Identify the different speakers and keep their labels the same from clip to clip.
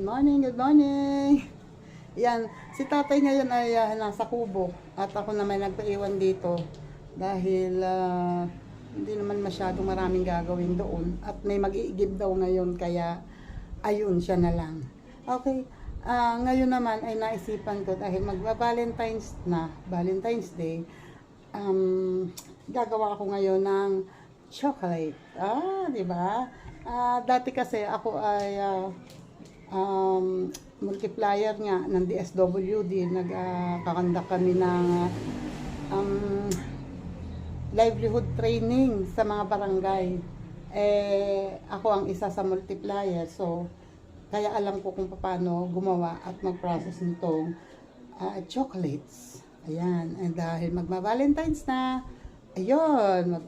Speaker 1: Good morning, good morning. Yan, si tatay ngayon ay nasa Kubo at ako naman nagpaiwan dito dahil hindi naman masyadong maraming gagawin doon at may mag-iigib daw ngayon kaya ayun siya na lang. Okay, ngayon naman ay naisipan ko dahil magba-Valentine's na, Valentine's Day, gagawa ako ngayon ng chocolate. Di ba? Dati kasi ako ay multiplier nga ng DSWD. Nagkakandak kami ng livelihood training sa mga barangay. Ako ang isa sa multiplier. So, kaya alam ko kung paano gumawa at mag-process nitong chocolates. Ayan. And dahil magma-Valentine's na, ayun,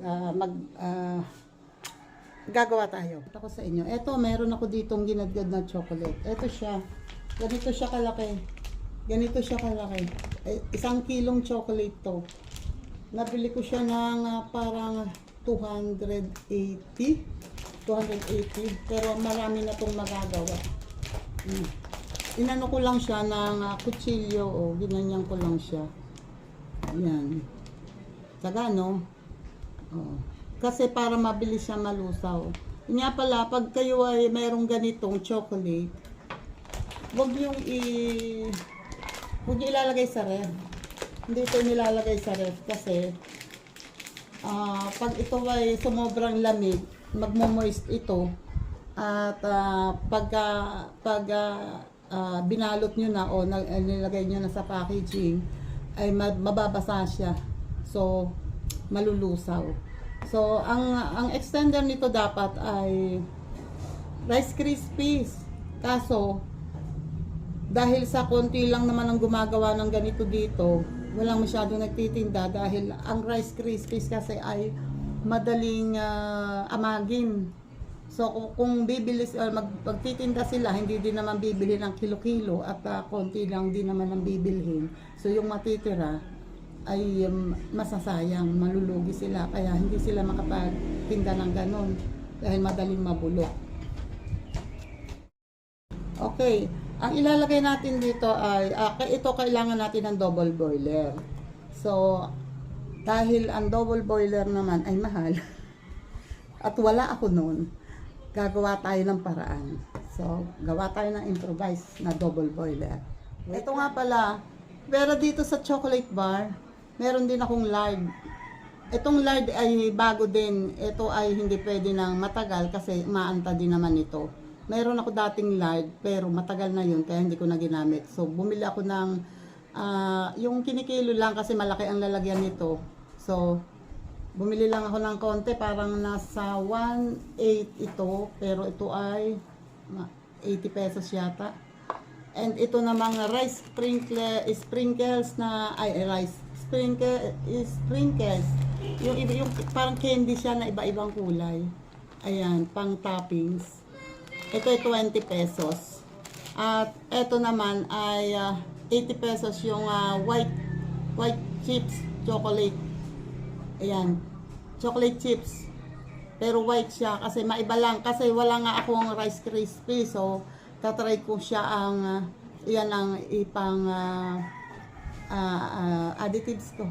Speaker 1: gagawa tayo. Ako sa inyo. Eto, meron ako ditong ginadgad na chocolate. Eto siya. Ganito siya kalaki. Ganito siya kalaki. 1 kilong chocolate to. Nabili ko siya ng parang 280. Pero marami na tong magagawa. Inano ko lang siya ng kutsilyo. O, ginanyan ko lang siya. Ayan. Saga, no? Oh. Kasi para mabilis siya malusaw. Nga pala, pag kayo ay mayroong ganitong chocolate, huwag yung ilalagay sa ref. Hindi ito nilalagay sa ref kasi pag ito ay sumobrang lamig, magmo-moist ito at pag binalot nyo na o nilagay nyo na sa packaging, ay mababasa siya. So, malulusaw. So, ang extender nito dapat ay Rice Krispies. Kaso, dahil sa konti lang naman ang gumagawa ng ganito dito, walang masyadong nagtitinda dahil ang Rice Krispies kasi ay madaling amagin. So, kung bibili magtitinda sila, hindi din naman bibili ng kilo-kilo at konti lang din naman ang bibilhin. So, yung matitira ay masasayang, malulugi sila, kaya hindi sila makapagtinda ng ganon dahil madaling mabulok. Okay, ang ilalagay natin dito ay ito kailangan natin ng double boiler. So, dahil ang double boiler naman ay mahal at wala ako noon, gagawa tayo ng paraan. So, gawa tayo ng improvised na double boiler. Ito nga pala, pero dito sa chocolate bar, meron din akong lard. Itong lard ay bago din. Ito ay hindi pwede nang matagal kasi maanta din naman ito. Meron ako dating lard pero matagal na yun kaya hindi ko na ginamit. So bumili ako ng yung kinikilo lang kasi malaki ang lalagyan nito. So bumili lang ako ng konti, parang nasa 1.8 ito, pero ito ay 80 pesos yata. And ito namang rice sprinkles na rice sprinkles. Yung parang candy siya na iba-ibang kulay. Ayan, pang toppings. Ito ay 20 pesos. At ito naman ay 80 pesos yung white chips chocolate. Ayan, chocolate chips. Pero white siya kasi maiba lang kasi wala nga akong Rice Krispies. So, tatry ko siya ang yan ang ipang additives ko.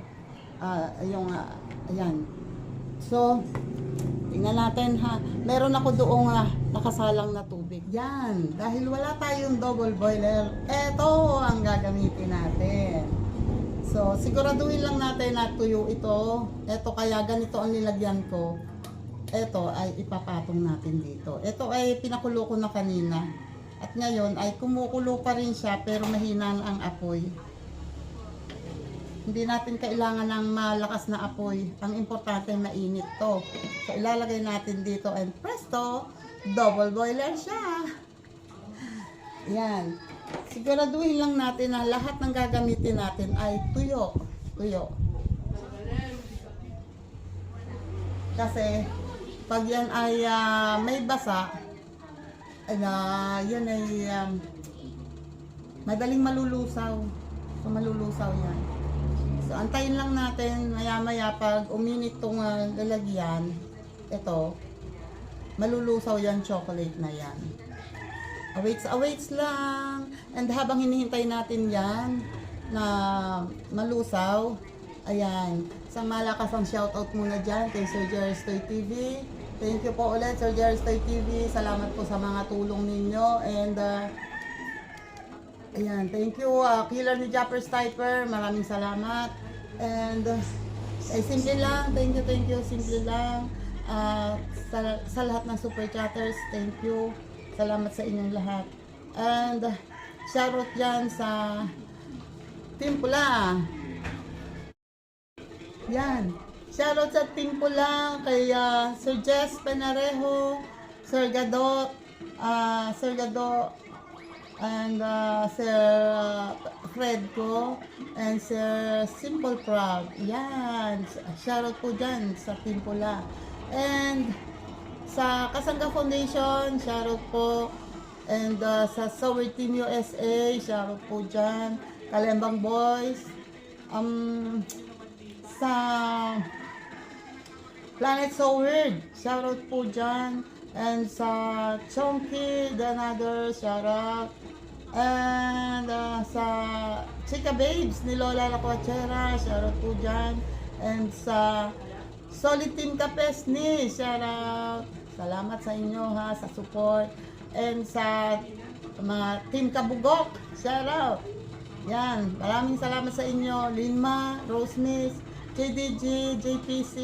Speaker 1: Ayan. So, tingnan natin ha. Meron ako doong nakasalang na tubig. Yan. Dahil wala tayong double boiler, eto ang gagamitin natin. So, siguraduhin lang natin na tuyo ito. Eto kaya ganito ang nilagyan ko. Eto ay ipapatong natin dito. Ito ay pinakulo ko na kanina. At ngayon ay kumukulo pa rin siya pero mahina ang apoy. Hindi natin kailangan ng malakas na apoy. Ang importante mainit to. So ilalagay natin dito and presto, double boiler siya. Yan. Siguraduhin lang natin na lahat ng gagamitin natin ay tuyo. Tuyo. Kasi pag yan ay may basa, yan ay madaling malulusaw. So malulusaw yan. So antayin lang natin maya-maya pag uminit tong lalagyan, ito malulusaw yan chocolate na yan. Awaits lang. And habang hinihintay natin yan na malusaw, ayan, isang malakasang shoutout muna dyan kay Sir Jerry Stoy TV. Thank you po ulit, Sir Jerry Stoy TV. Salamat po sa mga tulong ninyo. And ayan, thank you, Killer ni Japper Stiper. Maraming salamat. And simple lang, thank you, simple lang. Sa lahat ng super chatters, thank you. Salamat sa inyong lahat. And shoutout dyan sa Team Pula. Yan. Shoutout sa Team Pula kay Sir Jess Penarejo, Sir Gadot, and Sir Fred ko, and Sir Simple Proud. Yan. Shoutout po dyan sa Team Pula. And sa Kasangga Foundation, shoutout po. And sa Sower Team USA, shoutout po dyan. Kalembang Boys. Sa Planet So Weird, shoutout po dyan. And sa Chonky, another shoutout. And sa Chika Babes ni Lola Lacuachera, shoutout po dyan. And sa Solid Team Kapesni, shoutout. Salamat sa inyo ha, sa support. And sa mga Team Kabugok, shoutout. Yan, maraming salamat sa inyo. Linma, Rosemiss, JDG, JPC,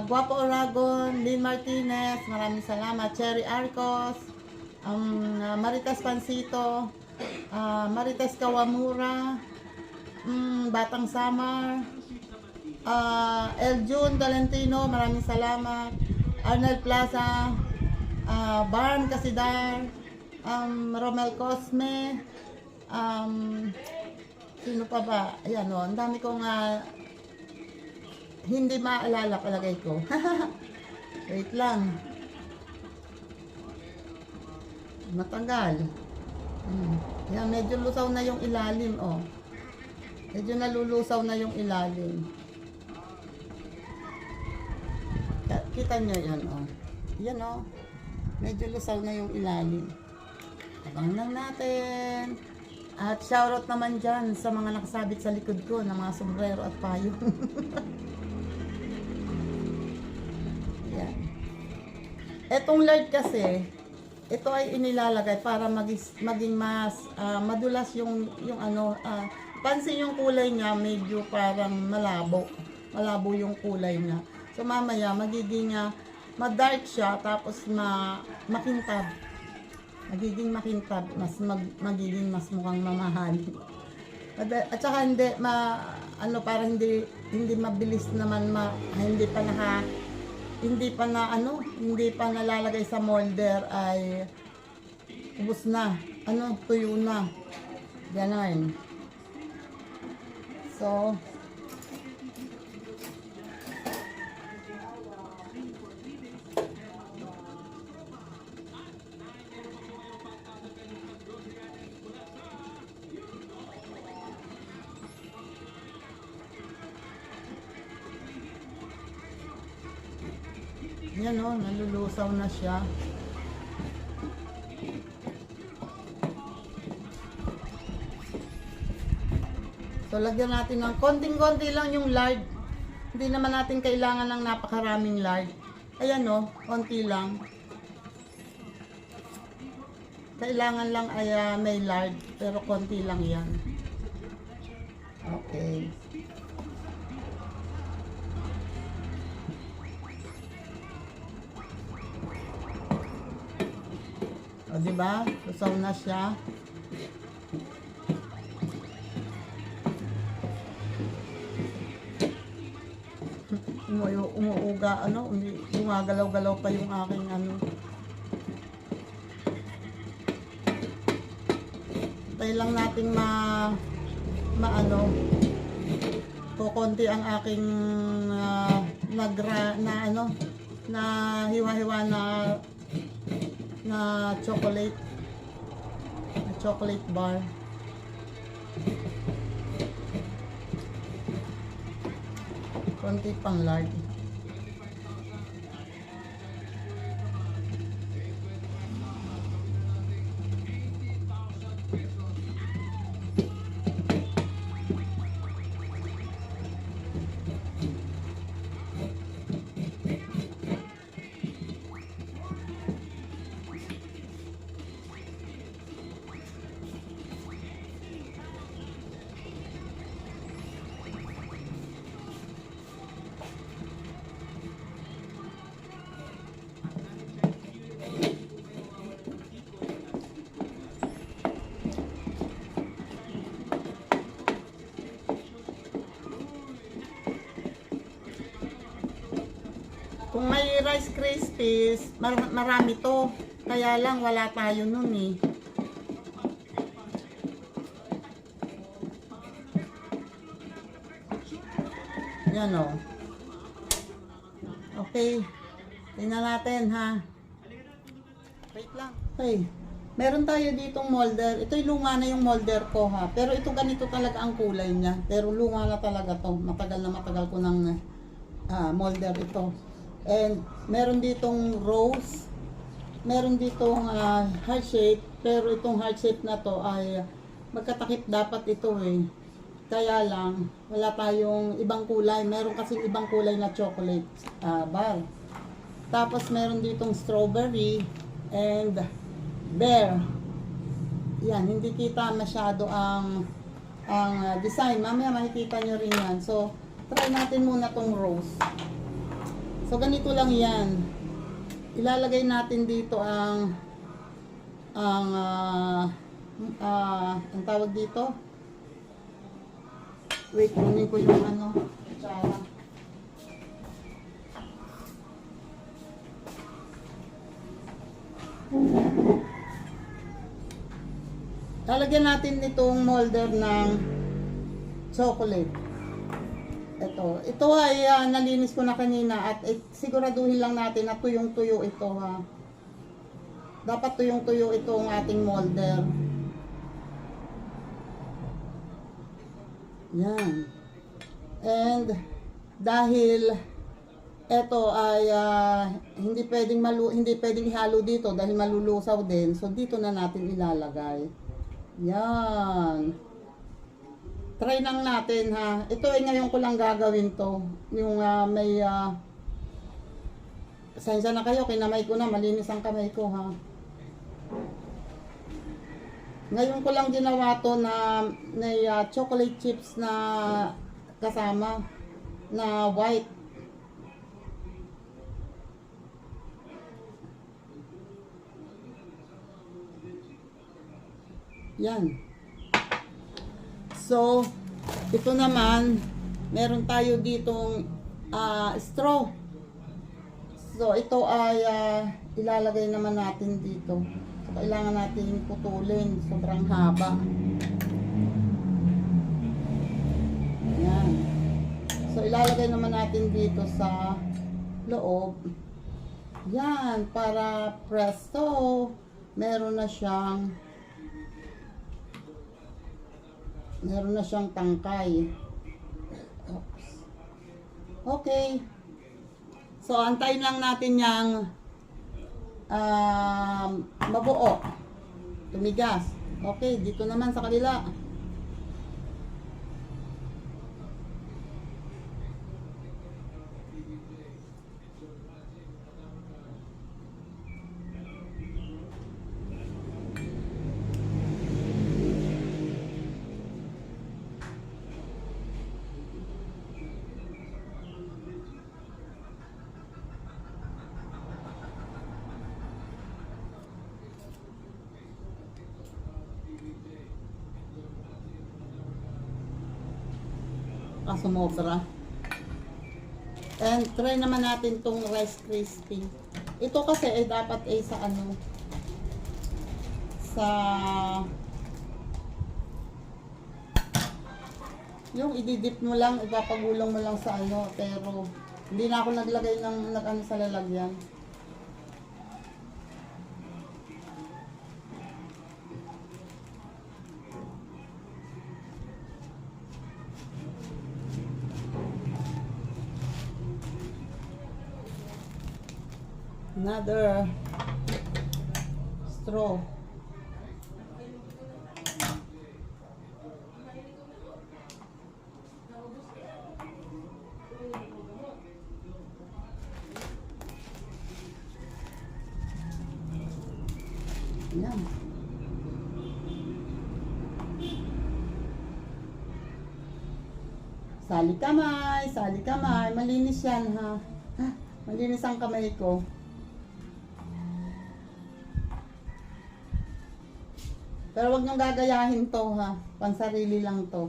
Speaker 1: Guapo Oragon, Lynn Martinez, maraming salamat. Cherry Arcos, Maritas Pansito, Maritas Kawamura, Batang Samar, Eljun Valentino, maraming salamat. Arnel Plaza, Barn Casidar, Romel Cosme, sino pa ba? Ayan o, ang dami kong hindi maalala palagay ko. Wait lang. Matanggal. Yan, medyo lusaw na yung ilalim, oh. Medyo nalulusaw na yung ilalim. Kita nyo yan, oh. Yan, oh. Medyo lusaw na yung ilalim. Abangan lang natin. At shoutout naman dyan sa mga nakasabit sa likod ko ng mga sombrero at payong. Yan. Etong lard kasi, ito ay inilalagay para maging mas madulas yung ano, pansin yung kulay niya, medyo parang malabo. Malabo yung kulay niya. So mamaya magiging ma-dark siya, tapos makintab. Magiging makintab, magiging mas mukhang mamahal. At saka hindi para hindi mabilis naman hindi pa nalalagay sa molder ay ubos na. Tuyo na. Ganon. So, yan o, nalulusaw na siya. So, lagyan natin ng konting-konti lang yung lard. Hindi naman natin kailangan ng napakaraming lard. Ayan o, konti lang. Kailangan lang ay may lard, pero konti lang yan. Okay. O, diba? Lusaw na siya. Umuuga, gumagalaw-galaw pa yung aking Tayo lang natin kukunti ang aking na hiwa-hiwa na chocolate bar. Konti pang lard. Kung may Rice Krispies, marami to. Kaya lang wala tayo nun eh. Yan o. Okay. Tingnan natin ha. Wait lang. Okay. Meron tayo ditong molder. Ito yung luma na yung molder ko ha. Pero ito ganito talaga ang kulay niya. Pero luma na talaga to. Matagal na matagal ko ng molder ito. And meron ditong rose. Meron ditong heart shape. Pero itong heart shape na to ay magkatakip dapat ito eh. Kaya lang, wala tayong ibang kulay. Meron kasi ibang kulay na chocolate bar. Tapos meron ditong strawberry and bear. Yan, hindi kita masyado ang design. Mamaya makikita nyo rin yan. So, try natin muna tong rose. So, ganito lang yan. Ilalagay natin dito ang tawag dito. Wait, kunin ko yung kutsara. Lalagyan natin nitong molder ng chocolate. Ito ay nalinis ko na kanina at siguraduhin lang natin na tuyong-tuyo ito ha. Dapat tuyong-tuyo itong ating molder. Yan. And dahil ito ay hindi pwedeng ihalo dito dahil malulusaw din. So dito na natin ilalagay. Yan. Try lang natin ha. Ito ay ngayon ko lang gagawin to. Yung may pasensya na kayo, kinamay ko na, malinis ang kamay ko ha. Ngayon ko lang ginawa to na may chocolate chips na kasama na white. Yan. So, ito naman, meron tayo ditong straw. So, ito ay ilalagay naman natin dito. So, kailangan natin putulin. Sobrang haba. Yan. So, ilalagay naman natin dito sa loob. Yan. Para presto, meron na siyang tangkay. Oops. Okay. So, antayin lang natin yung mabuo. Tumigas. Okay, dito naman sa kabila. Sumobra. And try naman natin tong Rice Krispies. Ito kasi ay dapat ay sa yung ididip mo lang, ipapagulong mo lang sa pero hindi na ako naglagay ng sa lalagyan. Another straw. Yan. Sali kamay. Malinis yan ha. Malinis ang kamay ko. Pero wag niyong gagayahin to ha. Pansarili lang to.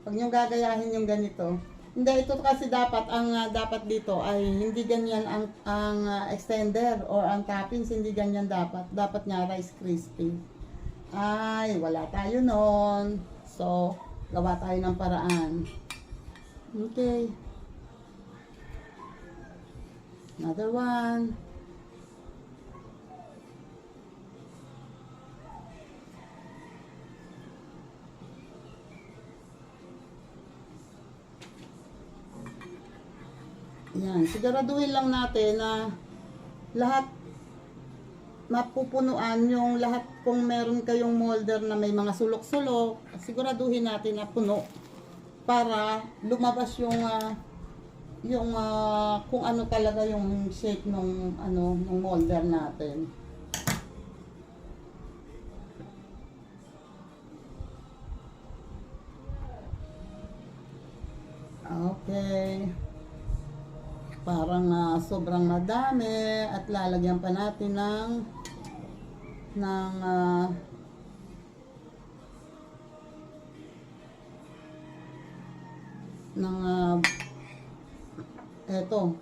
Speaker 1: Wag niyong gagayahin yung ganito. Hindi, ito kasi dapat, ang dapat dito ay hindi ganyan ang extender or ang toppings, hindi ganyan dapat. Dapat nga Rice Krispie. Ay, wala tayo nun. So, gawa tayo ng paraan. Okay. Another one. Yan, siguraduhin lang natin na lahat mapupunuan yung lahat kung meron kayong molder na may mga sulok-sulok, siguraduhin natin na puno para lumabas yung kung ano talaga yung shape ng molder natin. Okay. Parang sobrang madami at lalagyan pa natin ng eto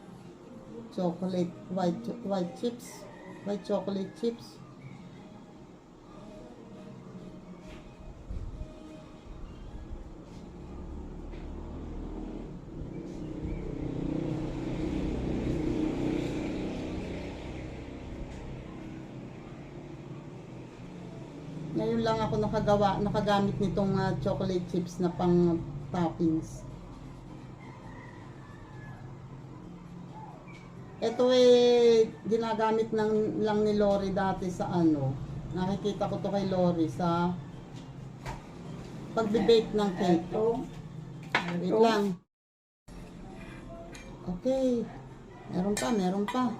Speaker 1: chocolate white chips, white chocolate chips. Ngayon lang ako nakagamit nitong chocolate chips na pang toppings. Ito ginagamit lang ni Lori dati sa nakikita ko to kay Lori sa pagbe-bake ng cake. Wait lang. Okay. Meron pa.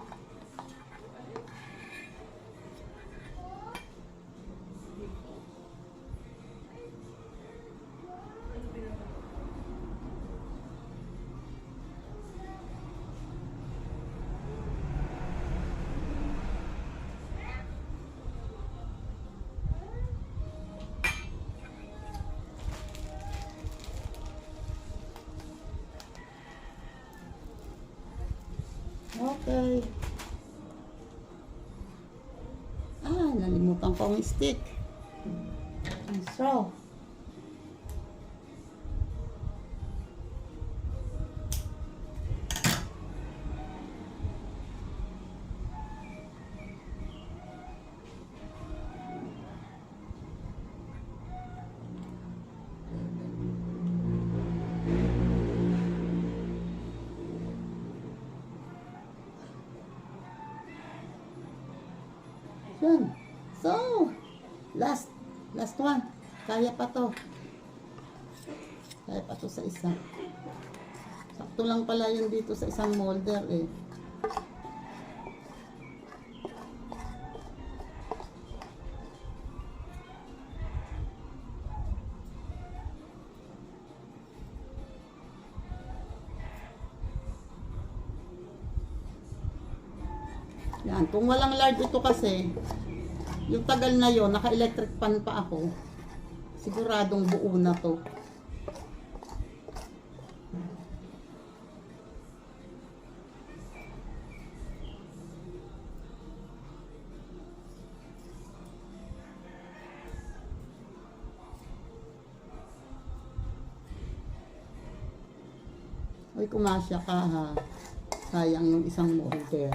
Speaker 1: Okay. Nalimutan ko ang stick. Ang straw. Yan. So, last one. Kaya pa to sa isa. Sakto lang pala yun dito sa isang molder Yan, kung walang lard ito kasi, yung tagal na yon naka-electric pan pa ako. Siguradong buo na to. Uy, kumasya ka ha. Sayang yung isang molder.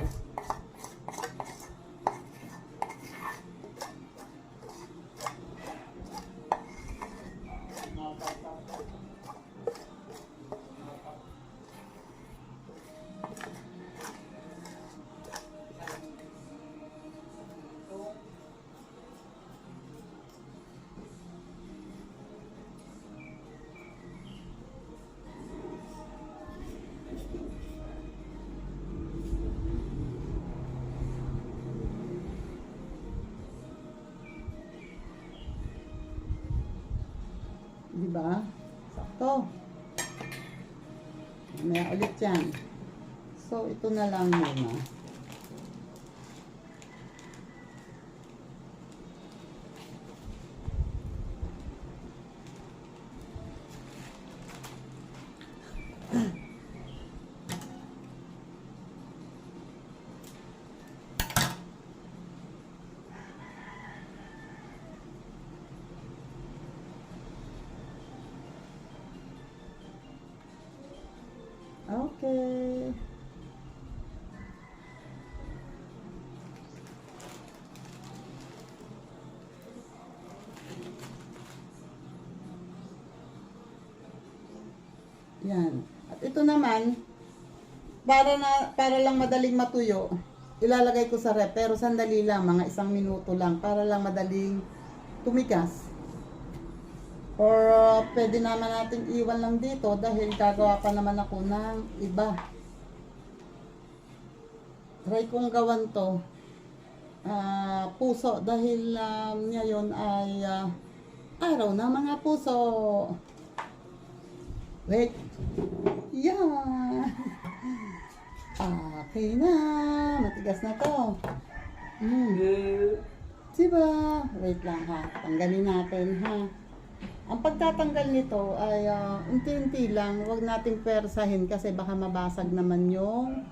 Speaker 1: Diba? Sakto. May ulit yan. So, ito na lang muna. Okay. Yan. At ito naman, para lang madaling matuyo, ilalagay ko sa ref, pero sandali lang, mga 1 minuto lang, para lang madaling tumigas. Or pwede naman natin iwan lang dito dahil gagawa pa naman ako ng iba. Try kong gawan to puso dahil ngayon ay araw na mga puso. Wait. Yan. Okay na. Matigas na to. Diba? Wait lang ha. Tanggalin natin ha. Ang pagtatanggal nito ay unti-unti lang. Huwag nating persahin kasi baka mabasag naman yung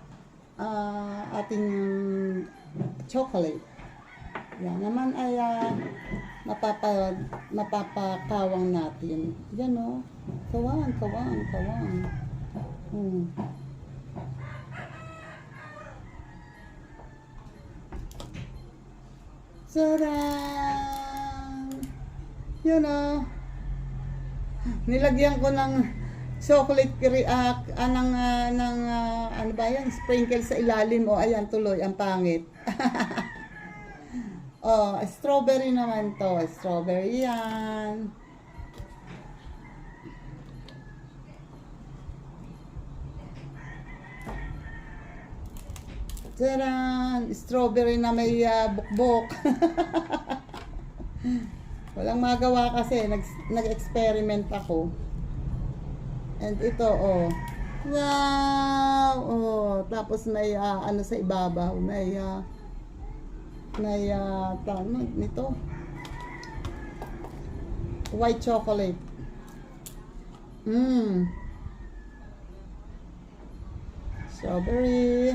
Speaker 1: ating chocolate. Yan naman ay mapapakawang natin. Yan o. Kawang. Sarang! Yan o. Nilagyan ko ng chocolate ano ba yan? Sprinkle sa ilalim. O ayan tuloy, ang pangit. Oh, strawberry naman to. Strawberry yan. Taran! Strawberry na may bukbok. Walang magawa kasi. Nag-experiment ako. And ito, oh. Wow! Oh, tapos may ano sa ibabaw. May tawag nito. White chocolate. Strawberry.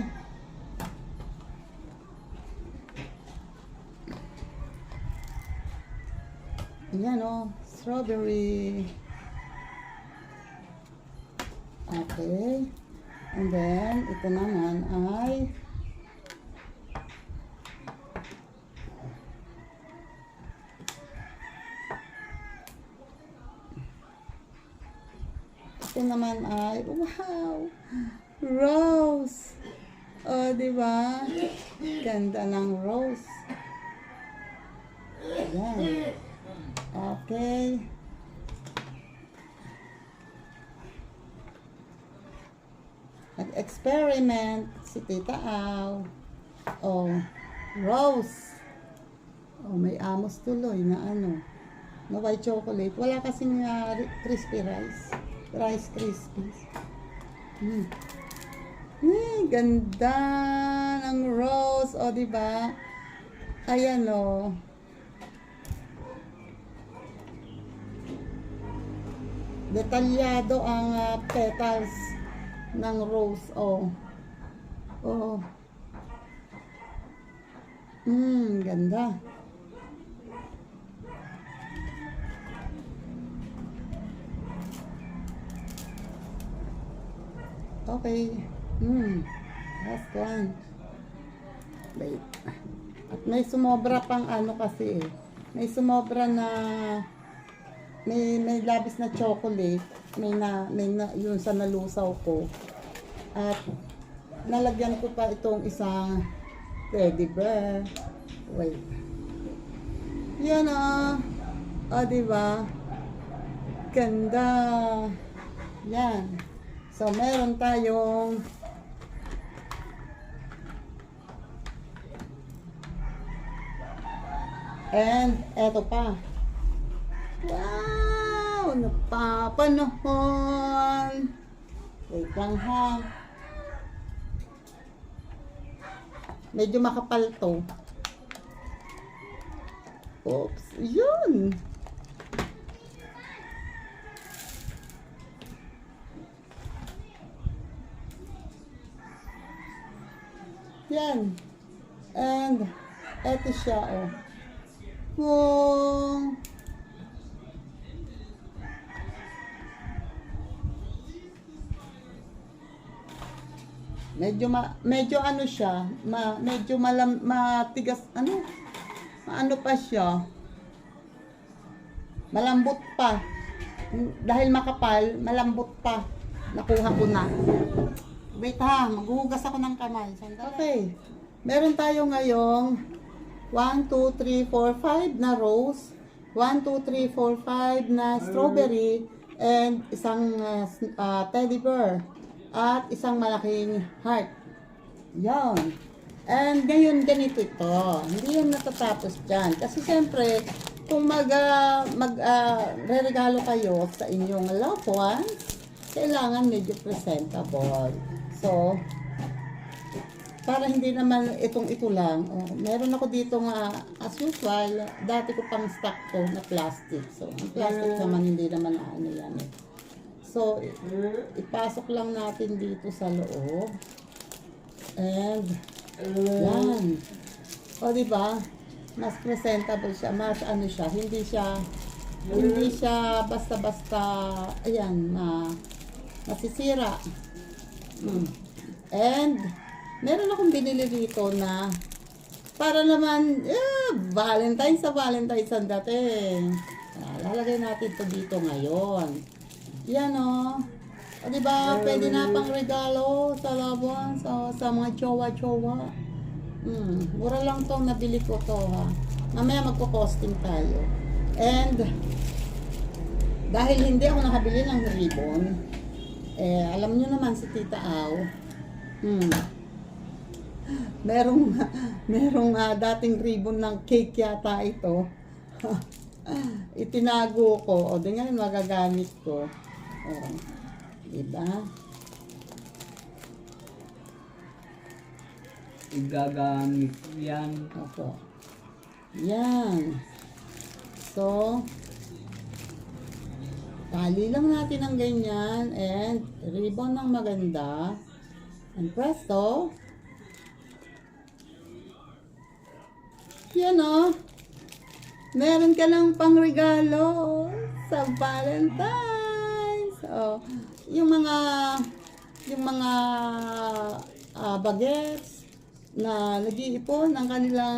Speaker 1: Ayan o, strawberry. Okay. And then, ito naman ay wow! Rose! O, diba? Ganda ng rose. Ayan. Okay. Nag-experiment si Tita Au. Oh, rose. Oh, may amos tuloy na ano. Na white chocolate. Wala kasing crispy rice. Rice Krispies. Ganda ng rose. O, diba? Ayan o. Detalyado ang petals ng rose. Oh. Oh. Ganda. Okay. Last one. Wait. At may sumobra pang ano kasi eh. May sumobra na may labis na chocolate, may yun sa nalusaw ko. At nalagyan ko pa itong isang teddy bear. Wait. Yan diba? Ganda. Yan. So, meron tayong and eto pa. Wow! Napapanahon! Wait lang ha. Medyo makapal to. Oops! Yun! Yan. And eto siya Kung medyo ano siya, medyo matigas, ano pa siya, malambot pa. Dahil makapal, malambot pa. Nakuha ko na. Wait ha, maghuhugas ako ng kamay. Sandali. Okay. Meron tayo ngayong 1, 2, 3, 4, 5 na rose. 1, 2, 3, 4, 5 na strawberry. And isang teddy bear. At isang malaking heart. Yan. And ngayon ganito ito. Hindi yan natatapos dyan. Kasi siyempre, kung re-regalo kayo sa inyong loved ones, kailangan medyo presentable. So, para hindi naman ito lang. Meron ako dito nga, as usual, dati ko pang stock to na plastic. So, ang plastic naman hindi naman ano yan eh. So, ipasok lang natin dito sa loob. And, yan. O, diba? Mas presentable siya, mas ano siya, hindi siya basta-basta, ayan, nasisira. And, meron akong binili dito na, para naman, Valentine's ang dating. Lalagay natin ito dito ngayon. Yan o. O, diba, pwede na pang regalo sa loved ones, sa mga jowa-jowa. Mura lang tong nabili ko to ha. Mamaya magpo-posting tayo. And dahil hindi ako nakabili ng ribbon, alam nyo naman si Tita Au, merong dating ribbon ng cake yata ito. Itinago ko. O, di ngayon magagamit ko. O, diba?
Speaker 2: Igagamit yan.
Speaker 1: Opo. Yan. So, tali lang natin ng ganyan and ribbon ng maganda. And presto. Yan o. Meron ka lang pang regalo sa Valentine's. So, yung mga bagets na nag-iipon ng kanilang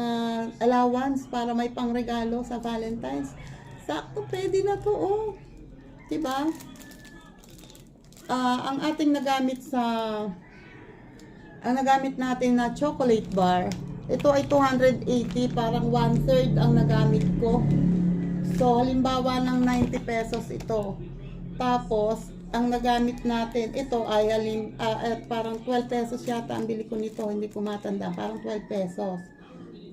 Speaker 1: allowance para may pangregalo sa Valentine's. Sakto, pwede na to, oh. Diba? Ang nagamit natin na chocolate bar, ito ay 280, parang 1/3 ang nagamit ko. So, halimbawa ng 90 pesos ito. Tapos, ang nagamit natin, ito ay parang 12 pesos yata ang bili ko nito, hindi ko matanda, parang 12 pesos.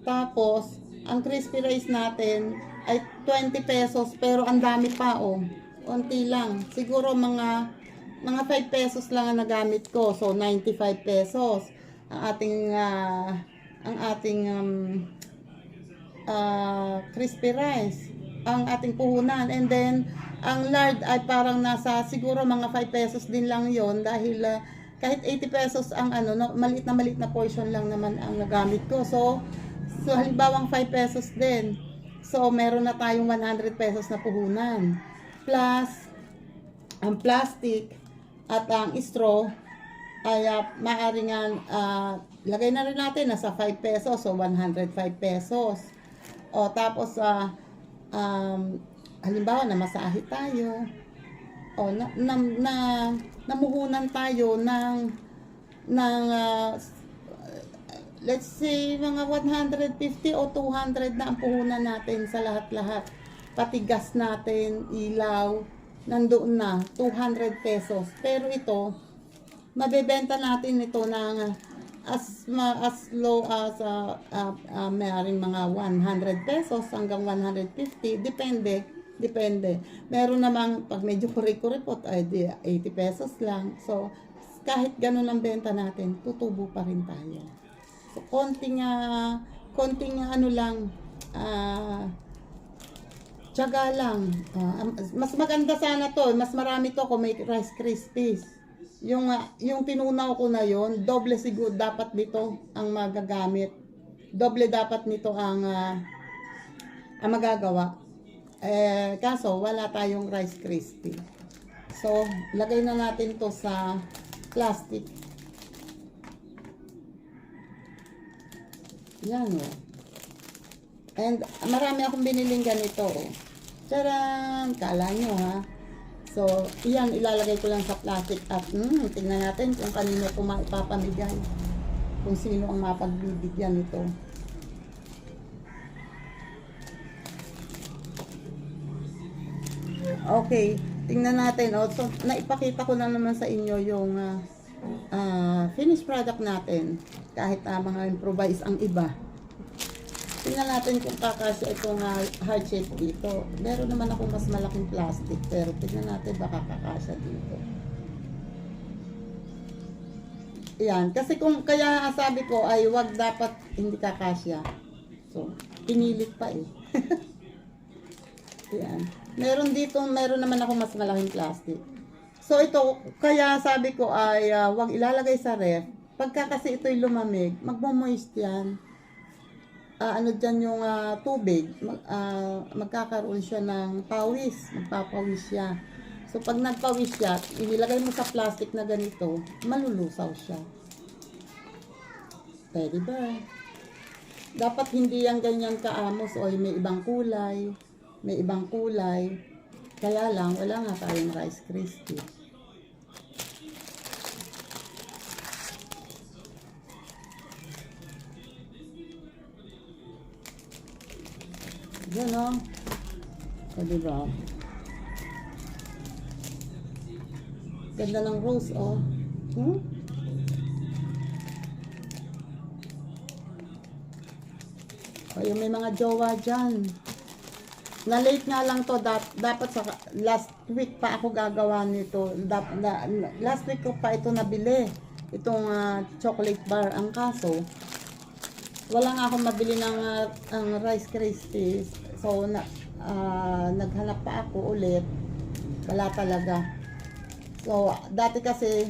Speaker 1: Tapos, ang crispy rice natin ay 20 pesos, pero ang dami pa, oh. Unti lang. Siguro mga 5 pesos lang ang nagamit ko, so 95 pesos. Ang ating crispy rice, ang ating puhunan, and then ang lard ay parang nasa siguro mga 5 pesos din lang yon dahil kahit 80 pesos ang maliit na portion lang naman ang nagamit ko. So halimbawang 5 pesos din. So meron na tayong 100 pesos na puhunan. Plus ang plastic at ang straw ay maaari nga lagay na rin natin nasa 5 pesos, so 105 pesos. O tapos halimbawa na masahe tayo, o namuhunan tayo ng let's say mga 150 o 200 na ang puhunan natin sa lahat-lahat. Pati gas natin, ilaw, nandoon na 200 pesos. Pero ito, mabebenta natin ito ng as low as maaaring mga 100 pesos hanggang 150, depende. Meron namang pag medyo kuri-kuripot ay 80 pesos lang. So kahit ganun ang benta natin, tutubo pa rin tayo. So konting tiyaga lang. Mas maganda sana to, mas marami to kung may Rice Krispies. Yung tinunaw ko na yon, doble siguro dapat dito ang magagamit. Doble dapat nito ang magagawa. Kaso wala tayong Rice Krispie. So, lagay na natin to sa plastic. Yan oh. And marami akong biniling ganito oh. Charan! Kala nyo ha. So, iyan, ilalagay ko lang sa plastic at tingnan natin kung kanino ko maipapamigay. Kung sino ang mapagbibigyan nito. Okay, tingnan natin. Oh. So, naipakita ko na naman sa inyo yung finished product natin. Kahit mga improvise ang iba. Tingnan natin kung kakasya itong heart shape dito. Meron naman ako mas malaking plastic. Pero tingnan natin baka kakasya dito. Yan. Kasi kung kaya sabi ko ay wag dapat hindi kakasya. So, pinilit pa eh. Yan. Meron dito, meron naman ako mas malaking plastic. So ito, kaya sabi ko ay wag ilalagay sa ref. Pagka kasi ito'y lumamig, magmo-moist yan. Ano dyan yung tubig, magkakaroon siya ng pawis, magpapawis siya. So pag nagpawis siya, inilagay mo sa plastic na ganito, malulusaw siya. Pwede ba? Dapat hindi yan ganyan kaamos o may ibang kulay, may ibang kulay. Kaya lang, wala nga tayong Rice Krispies. Yan o. O diba? Ganda ng rose o. O yung may mga jowa dyan. Na-late nga lang to. Dapat sa last week pa ako gagawa nito. Last week ko pa ito nabili. Itong chocolate bar. Ang kaso, wala nga akong mabili ng ang Rice Krispies. So, naghanap pa ako ulit. Wala talaga. So, dati kasi,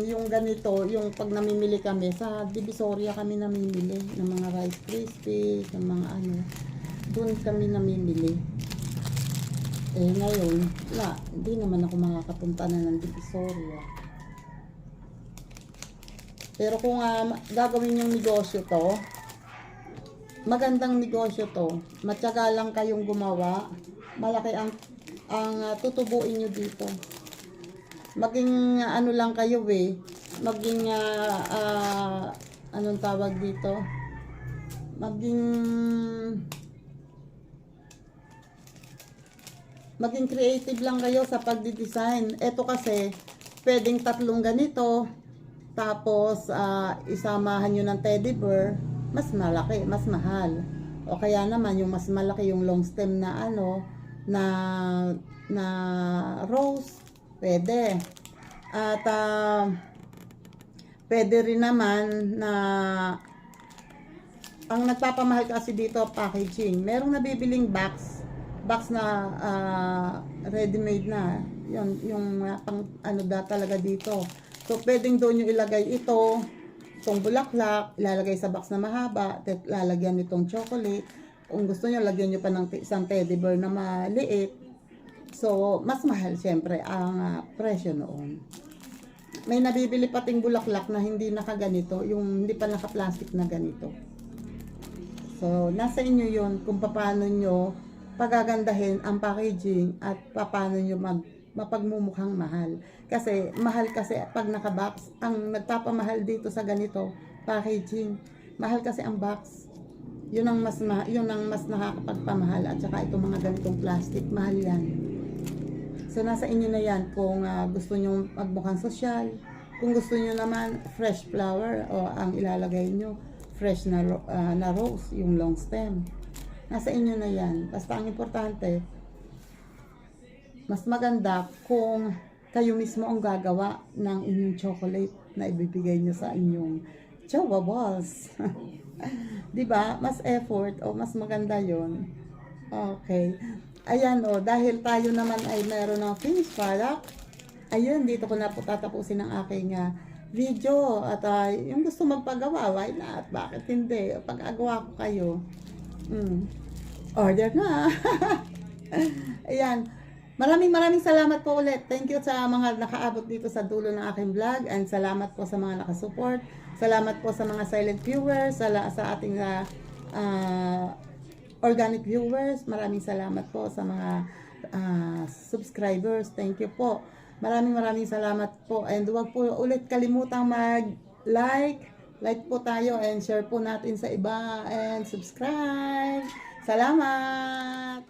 Speaker 1: yung ganito, yung pag namimili kami, sa Divisoria kami namimili ng mga Rice Krispies, ng mga ano. Doon kami namimili. Eh, ngayon, wala. Hindi naman ako makakapunta na ng Divisoria. Pero kung gagawin yung negosyo to, magandang negosyo to. Matyaga lang kayong gumawa. Malaki ang tutubuin nyo dito. Maging ano lang kayo eh. Maging anong tawag dito? Maging creative lang kayo sa pagdi-design. Ito kasi pwedeng tatlong ganito. Tapos isamahan nyo ng teddy bear. Mas malaki, mas mahal. O kaya naman yung mas malaki yung long stem na ano na rose, pwede. At pwede rin naman na ang nagpapamahal kasi dito packaging. Merong nabibiling box na ready-made na. Yung pang ano talaga dito. So pwedeng doon yung ilagay itong bulaklak, ilalagay sa box na mahaba, lalagyan nitong chocolate. Kung gusto nyo, lagyan nyo pa ng isang teddy bear na maliit. So, mas mahal siyempre ang presyo noon. May nabibili pating bulaklak na hindi nakaganito, yung hindi pa naka-plastic na ganito. So, nasa inyo yun kung paano nyo pagagandahin ang packaging at paano nyo mapagmumukhang mahal. Kasi mahal kasi pag naka-box, ang nagpapamahal dito sa ganito, packaging. Mahal kasi ang box. Yun ang mas nakakapagpamahal at saka itong mga ganitong plastic, mahal yan. So nasa inyo na yan kung gusto nyo magmukhang sosyal. Kung gusto nyo naman fresh flower o ang ilalagay nyo fresh na rose, yung long stem. Nasa inyo na yan. Basta ang importante, mas maganda kung kayo mismo ang gagawa ng inyong chocolate na ibibigay nyo sa inyong jowa balls. Diba? Mas effort o mas maganda yon. Okay. Ayan o, dahil tayo naman ay meron ng finished product, ayun, dito ko na po tatapusin ang aking video. At yung gusto magpagawa, why not? Bakit hindi? Pag-agawa ko kayo, order na. Ayan. Maraming salamat po ulit. Thank you sa mga nakaabot dito sa dulo ng aking vlog and salamat po sa mga nakasupport Salamat po sa mga silent viewers, sa ating organic viewers. Maraming salamat po sa mga subscribers. Thank you po. Maraming salamat po. And huwag po ulit kalimutang mag-like. Like po tayo and share po natin sa iba and subscribe. Salamat!